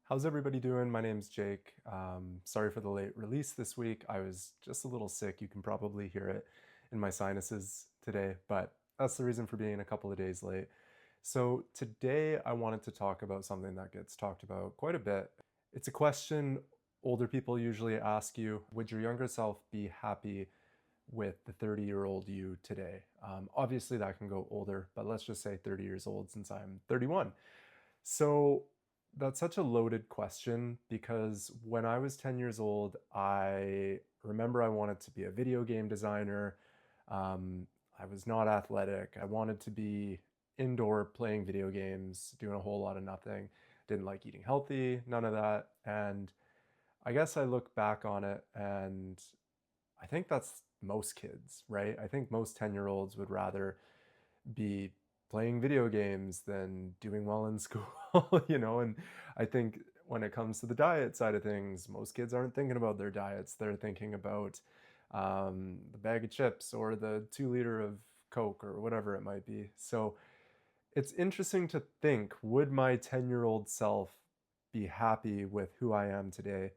How's everybody doing? My name's Jake. Sorry for the late release this week. I was just a little sick. You can probably hear it in my sinuses today, but that's the reason for being a couple of days late. So, today I wanted to talk about something that gets talked about quite a bit. It's a question older people usually ask you. Would your younger self be happy with the 30-year-old you today? Obviously, that can go older, but let's just say 30 years old since I'm 31. So that's such a loaded question because when I was 10 years old, I remember I wanted to be a video game designer. I was not athletic. I wanted to be indoor playing video games, doing a whole lot of nothing. Didn't like eating healthy, none of that. And I guess I look back on it and I think that's most kids, right? I think most 10-year-olds would rather be playing video games than doing well in school, and I think when it comes to the diet side of things, most kids aren't thinking about their diets. They're thinking about the bag of chips or the 2 liter of Coke or whatever it might be. So it's interesting to think, would my 10-year-old self be happy with who I am today?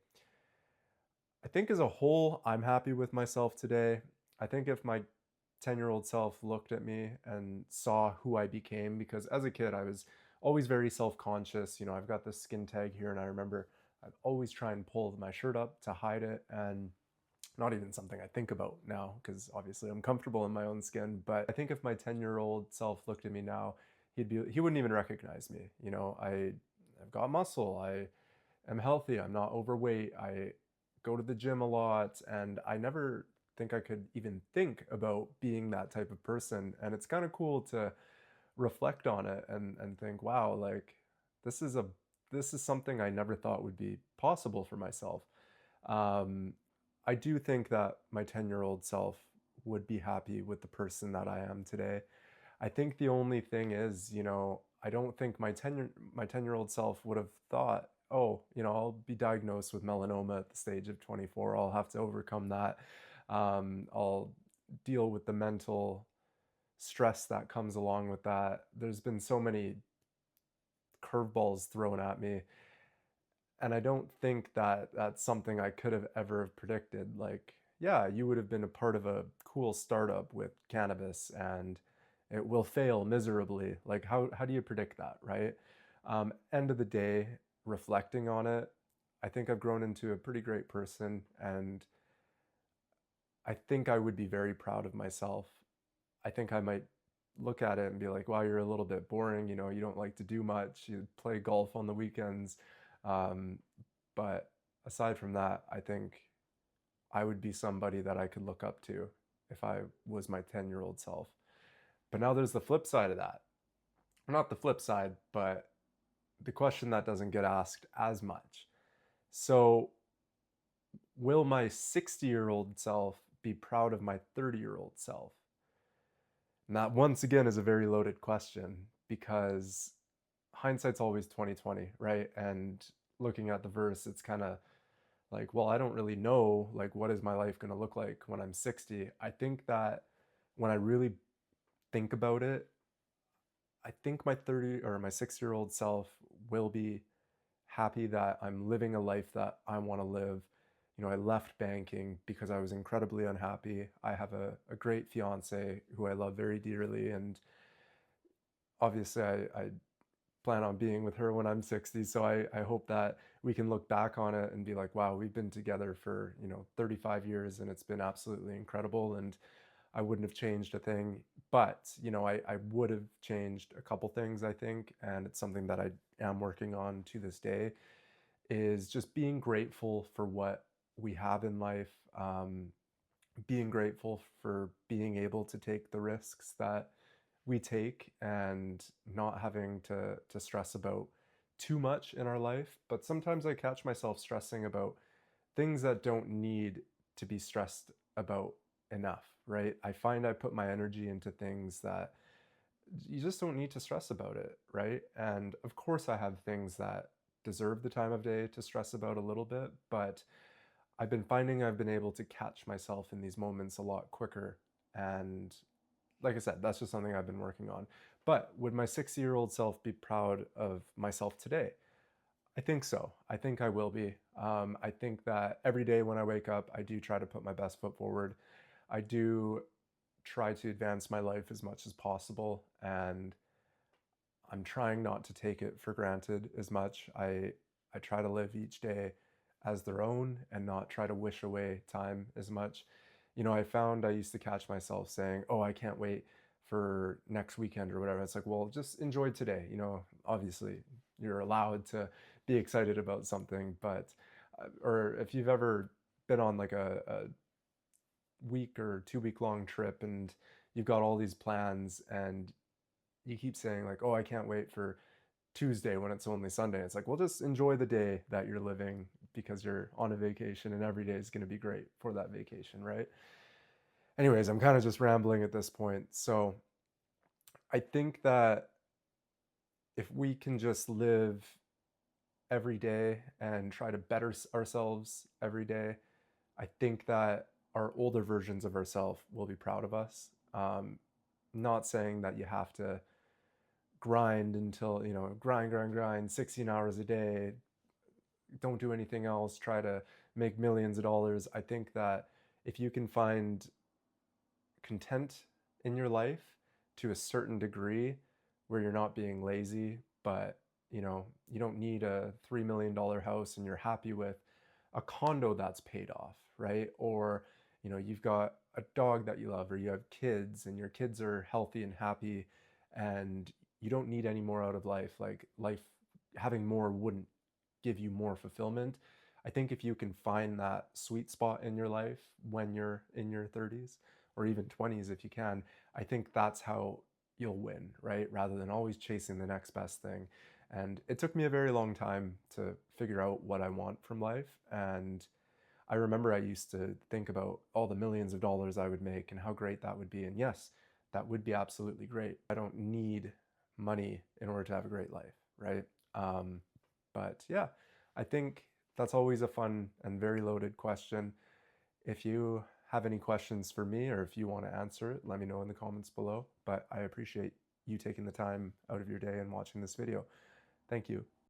I think as a whole, I'm happy with myself today. I think if my 10-year-old self looked at me and saw who I became, because as a kid, I was always very self-conscious. I've got this skin tag here, and I remember I'd always try and pull my shirt up to hide it, and not even something I think about now, because obviously I'm comfortable in my own skin. But I think if my 10-year-old self looked at me now, he wouldn't even recognize me. I've got muscle. I am healthy. I'm not overweight. I go to the gym a lot, and I never think I could even think about being that type of person. And it's kind of cool to reflect on it and think, wow, like this is a this is something I never thought would be possible for myself. Um, I do think that my 10-year-old self would be happy with the person that I am today. I think the only thing is, I don't think my 10-year-old self would have thought, oh, I'll be diagnosed with melanoma at the stage of 24. I'll have to overcome that. I'll deal with the mental stress that comes along with that. There's been so many curveballs thrown at me, and I don't think that that's something I could have ever predicted. Like, yeah, you would have been a part of a cool startup with cannabis and it will fail miserably. Like, how do you predict that, right? End of the day, reflecting on it, I think I've grown into a pretty great person, and I think I would be very proud of myself. I think I might look at it and be like, wow, you're a little bit boring. You don't like to do much. You play golf on the weekends. Um, but aside from that, I think I would be somebody that I could look up to if I was my 10-year-old self. But now there's the flip side of that. Not the flip side, but the question that doesn't get asked as much. So, will my 60-year-old self be proud of my 30-year-old self? And that once again is a very loaded question because hindsight's always 2020, right? And looking at the verse, it's kind of like, well, I don't really know, like, what is my life going to look like when I'm 60? I think that when I really think about it, I think my 30 or my 6-year-old self will be happy that I'm living a life that I want to live. I left banking because I was incredibly unhappy. I have a great fiance who I love very dearly, and obviously I plan on being with her when I'm 60. So I hope that we can look back on it and be like, wow, we've been together for, 35 years and it's been absolutely incredible. And I wouldn't have changed a thing. But, I would have changed a couple things, I think. And it's something that I am working on to this day, is just being grateful for what we have in life, being grateful for being able to take the risks that we take and not having to stress about too much in our life. But sometimes I catch myself stressing about things that don't need to be stressed about enough, right? I find I put my energy into things that you just don't need to stress about it, right? And of course I have things that deserve the time of day to stress about a little bit, but I've been finding I've been able to catch myself in these moments a lot quicker. And like I said, that's just something I've been working on. But would my 60-year-old self be proud of myself today? I think so. I think I will be. I think that every day when I wake up, I do try to put my best foot forward. I do try to advance my life as much as possible, and I'm trying not to take it for granted as much. I try to live each day as their own and not try to wish away time as much. You know, I found I used to catch myself saying, "Oh, I can't wait for next weekend or whatever." It's like, well, just enjoy today. You know, obviously you're allowed to be excited about something, but or if you've ever been on like a week or 2 week long trip and you've got all these plans and you keep saying like, "Oh, I can't wait for Tuesday when it's only Sunday." It's like, well, just enjoy the day that you're living because you're on a vacation and every day is going to be great for that vacation, right? Anyways, I'm kind of just rambling at this point. So I think that if we can just live every day and try to better ourselves every day, I think that our older versions of ourselves will be proud of us. Not saying that you have to grind until, you know, grind 16 hours a day, don't do anything else, try to make millions of dollars. I think that if you can find content in your life to a certain degree where you're not being lazy, but you know, you don't need a $3 million house and you're happy with a condo that's paid off, right? Or, you know, you've got a dog that you love, or you have kids and your kids are healthy and happy, and you don't need any more out of life. Like, life, having more wouldn't give you more fulfillment. I think if you can find that sweet spot in your life when you're in your 30s or even 20s, if you can, I think that's how you'll win, right? Rather than always chasing the next best thing. And it took me a very long time to figure out what I want from life. And I remember I used to think about all the millions of dollars I would make and how great that would be. And yes, that would be absolutely great. I don't need money in order to have a great life, right? Um, but yeah, I think that's always a fun and very loaded question. If you have any questions for me or if you want to answer it, let me know in the comments below. But I appreciate you taking the time out of your day and watching this video. Thank you.